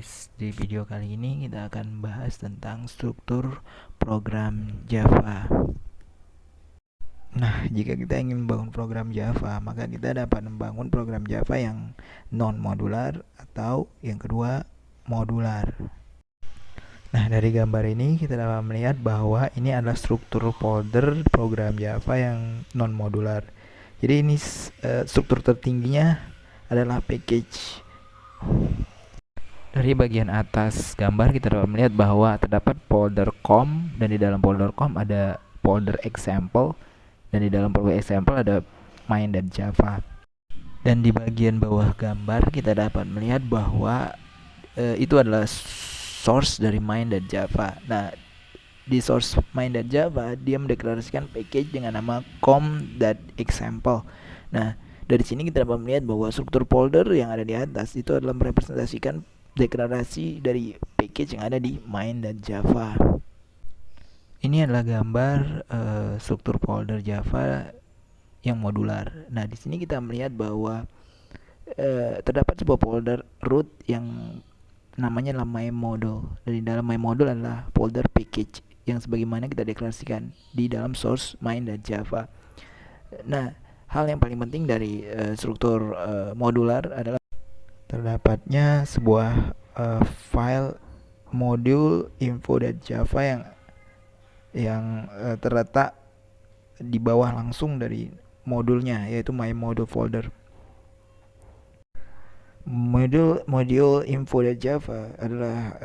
guys, di video kali ini kita akan bahas tentang struktur program Java. Nah, jika kita ingin membangun program Java, maka kita dapat membangun program Java yang non-modular atau yang kedua modular. Nah, dari gambar ini kita dapat melihat bahwa ini adalah struktur folder program Java yang non-modular. Jadi ini struktur tertingginya adalah package. Dari bagian atas gambar kita dapat melihat bahwa terdapat folder com, dan di dalam folder com ada folder example, dan di dalam folder example ada main.java. Dan di bagian bawah gambar kita dapat melihat bahwa itu adalah source dari main.java. Nah, di source main.java dia mendeklarasikan package dengan nama com.example. Nah, dari sini kita dapat melihat bahwa struktur folder yang ada di atas itu adalah merepresentasikan deklarasi dari package yang ada di main.java. Ini adalah gambar struktur folder Java yang modular. Nah, di sini kita melihat bahwa terdapat sebuah folder root yang namanya adalah my_module. Dan di dalam my_module adalah folder package yang sebagaimana kita deklarasikan di dalam source main.java. Nah, hal yang paling penting dari struktur modular adalah terdapatnya sebuah file module info.java yang terletak di bawah langsung dari modulnya, yaitu my_module folder. Module info.java adalah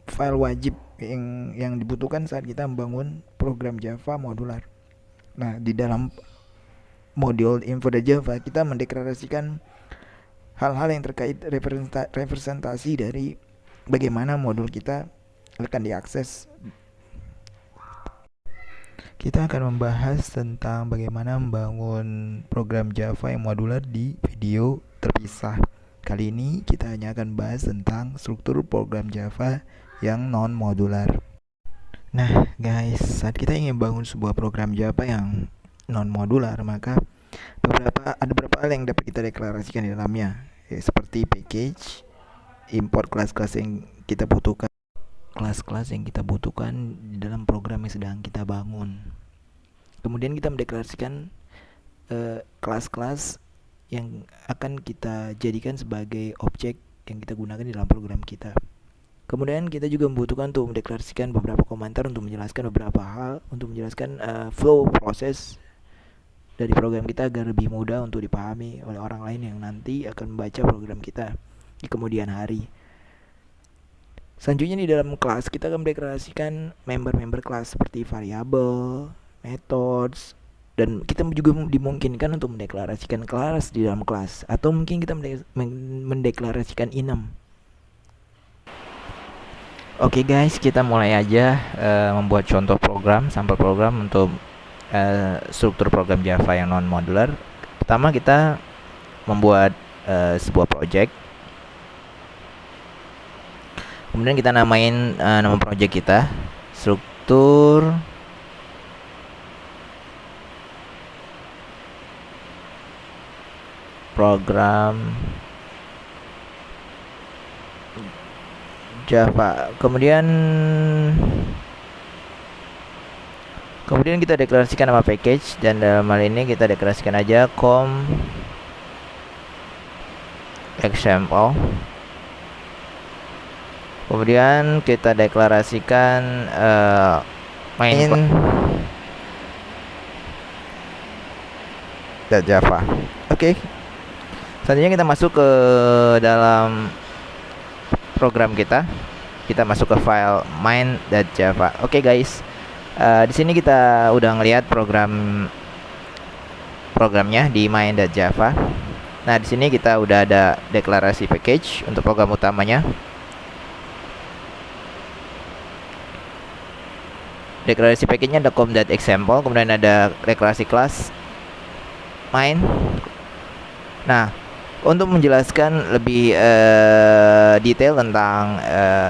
file wajib yang dibutuhkan saat kita membangun program Java modular. Nah, di dalam module info.java kita mendeklarasikan hal-hal yang terkait representasi dari bagaimana modul kita akan diakses. Kita akan membahas tentang bagaimana membangun program Java yang modular di video terpisah. Kali ini kita hanya akan bahas tentang struktur program Java yang non-modular. Nah guys, saat kita ingin bangun sebuah program Java yang non-modular, maka ada beberapa hal yang dapat kita deklarasikan di dalamnya, seperti package, import kelas-kelas yang kita butuhkan, di dalam program yang sedang kita bangun. Kemudian kita mendeklarasikan kelas-kelas yang akan kita jadikan sebagai objek yang kita gunakan di dalam program kita. Kemudian kita juga membutuhkan untuk mendeklarasikan beberapa komentar untuk menjelaskan beberapa hal, untuk menjelaskan flow proses dari program kita agar lebih mudah untuk dipahami oleh orang lain yang nanti akan membaca program kita di kemudian hari. Selanjutnya di dalam kelas kita akan mendeklarasikan member-member kelas seperti variabel, methods, dan kita juga dimungkinkan untuk mendeklarasikan kelas di dalam kelas, atau mungkin kita mendeklarasikan enum. Oke guys, kita mulai aja membuat contoh program, sampel program untuk struktur program Java yang non-modular. Pertama kita membuat sebuah project. Kemudian kita namain nama project kita struktur program Java. Kemudian kita deklarasikan nama package, dan dalam hal ini kita deklarasikan aja com example. Kemudian kita deklarasikan main .java. Oke. Selanjutnya kita masuk ke dalam program kita. Kita masuk ke file main.java. Oke guys. Di sini kita udah ngelihat programnya di main.java. Nah, di sini kita udah ada deklarasi package untuk program utamanya. Deklarasi package-nya ada com.example, kemudian ada deklarasi kelas main. Nah, untuk menjelaskan lebih detail tentang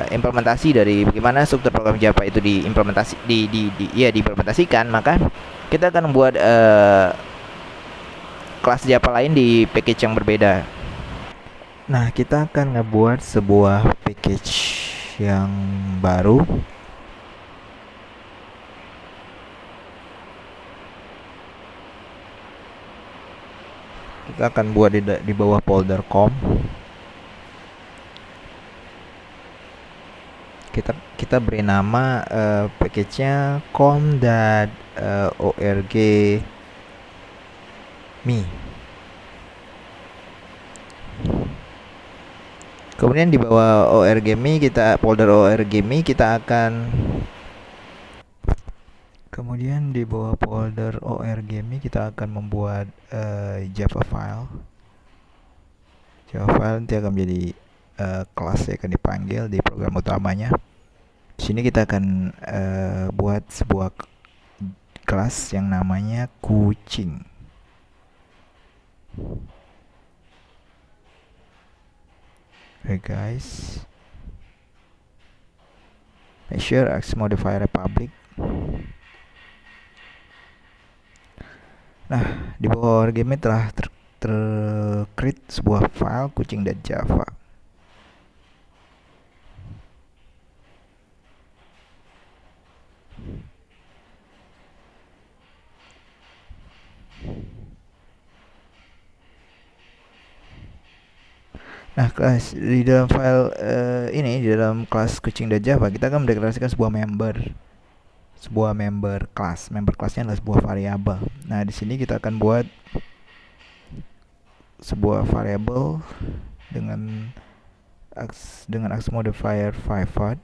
implementasi dari bagaimana struktur program Java itu diimplementasikan, maka kita akan membuat kelas Java lain di package yang berbeda. Nah, kita akan ngebuat sebuah package yang baru. Kita akan buat di bawah folder com. Kita beri nama package-nya com.org me. Kemudian di bawah org.me folder org.me kita akan membuat Java file. Java file nanti akan menjadi kelas yang akan dipanggil di program utamanya. Di sini kita akan buat sebuah kelas yang namanya kucing. Oke guys, make sure access modifier public. Nah, di bawah org.me telah create sebuah file kucing.java. Nah, di dalam file ini, di dalam kelas kucing.java, kita akan mendeklarasikan sebuah member class. Member classnya adalah sebuah variabel. Nah, di sini kita akan buat sebuah variabel dengan access modifier pivot.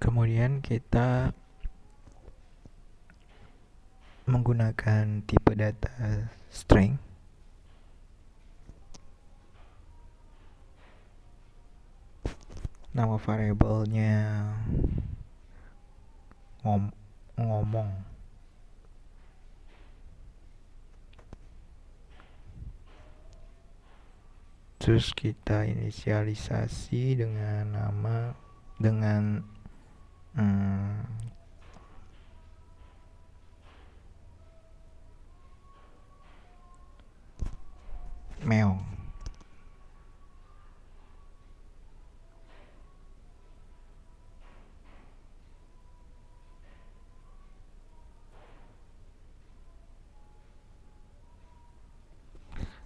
Kemudian kita menggunakan tipe data string. Nama variabelnya ngomong. Terus kita inisialisasi dengan nama meong.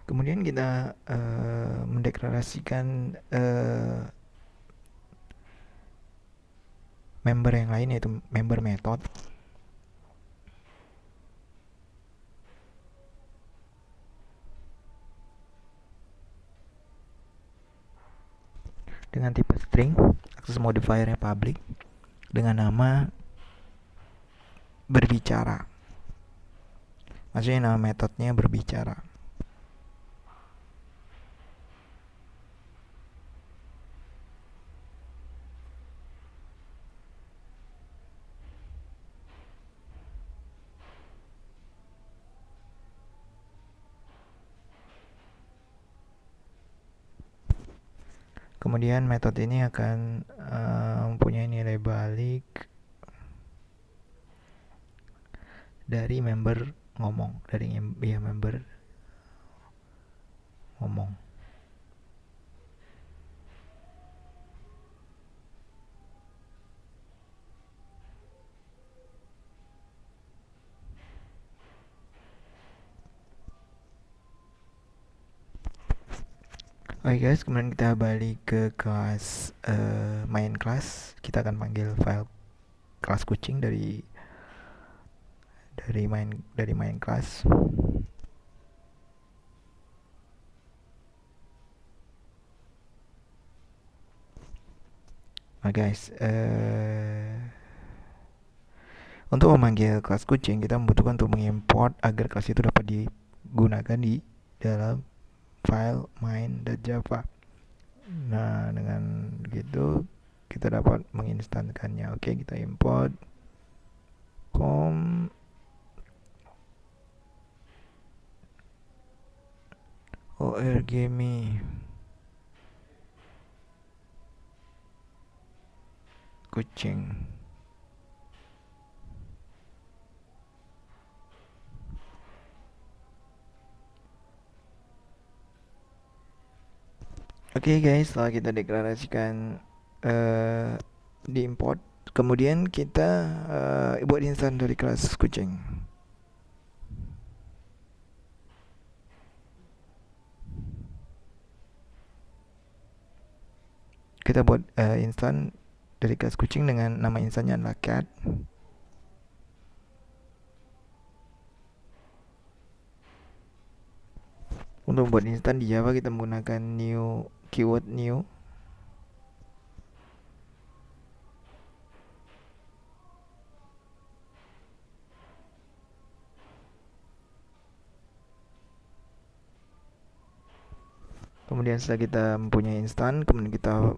Kemudian kita mendeklarasikan member yang lain, yaitu member method. Dengan tipe string, access modifier public, dengan nama berbicara. Maksudnya nama metodnya berbicara. Kemudian metode ini akan mempunyai nilai balik dari member ngomong, member ngomong. Oke guys, kemudian kita balik ke kelas main kelas. Kita akan panggil file kelas kucing dari main kelas. Nah guys, untuk memanggil kelas kucing, kita membutuhkan untuk mengimport agar kelas itu dapat digunakan di dalam file main.java. Nah, dengan begitu kita dapat menginstankannya. Oke, kita import com org.me kucing. Oke guys, setelah kita deklarasikan di import, kemudian kita buat instansi dari kelas kucing. Kita buat instan dari kelas kucing dengan nama instannya adalah cat. Untuk membuat instan di Java kita menggunakan new keyword new. Kemudian setelah kita mempunyai instan, kemudian kita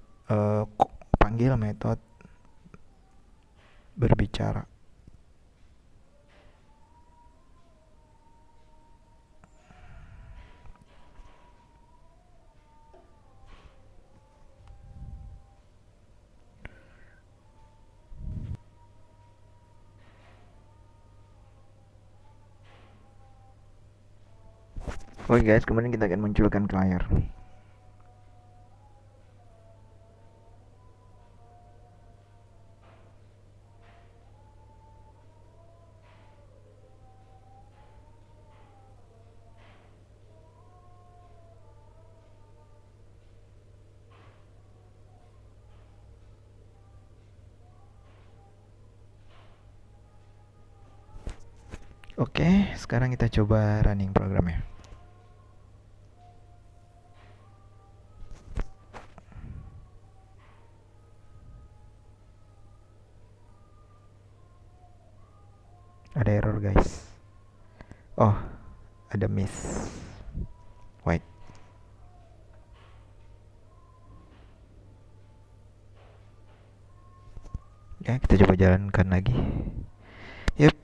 panggil metode berbicara. Oke guys, kemudian kita akan munculkan ke layar. Oke, sekarang kita coba running programnya. Ada error guys. Oh, ada miss. Wait. Ya, kita coba jalankan lagi. Yep,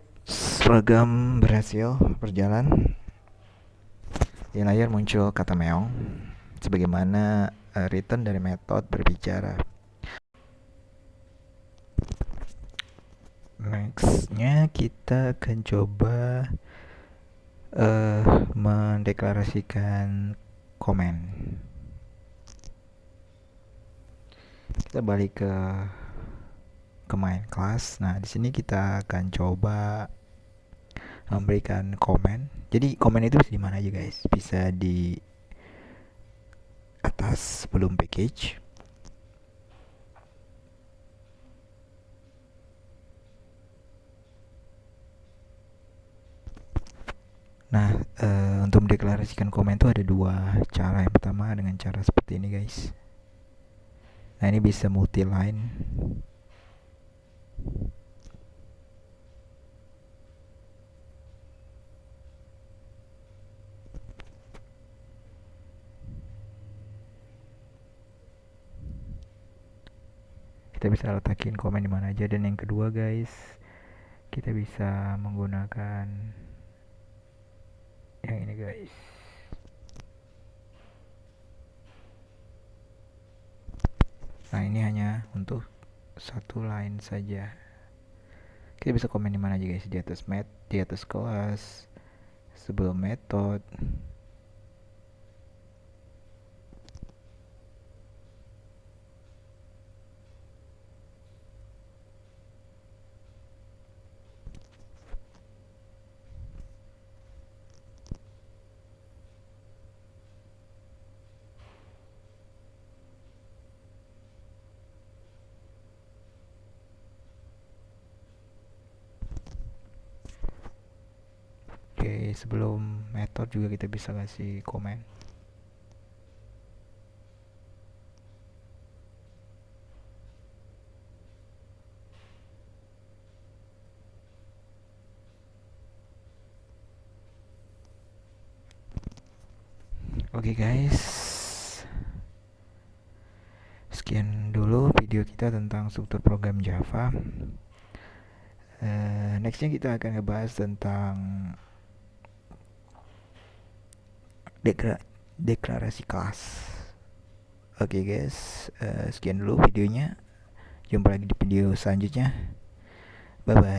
program berhasil berjalan. Di layar muncul kata meong sebagaimana return dari metode berbicara. Nextnya kita akan coba mendeklarasikan komen. Kita balik ke main class. Nah, di sini kita akan coba memberikan komen. Jadi komen itu bisa di mana aja guys? Bisa di atas sebelum package. Nah, untuk mendeklarasikan komen itu ada dua cara. Yang pertama dengan cara seperti ini guys. Nah, ini bisa multi line. Kita bisa letakin komen di mana aja. Dan yang kedua guys, kita bisa menggunakan yang ini guys. Nah, ini hanya untuk satu line saja. Kita bisa komen di mana aja guys, di atas kelas, sebelum metode. Oke, sebelum metode juga kita bisa kasih komen. Oke guys, sekian dulu video kita tentang struktur program Java. Nextnya kita akan ngebahas tentang deklarasi kelas. Oke guys, sekian dulu videonya. Jumpa lagi di video selanjutnya. Bye bye.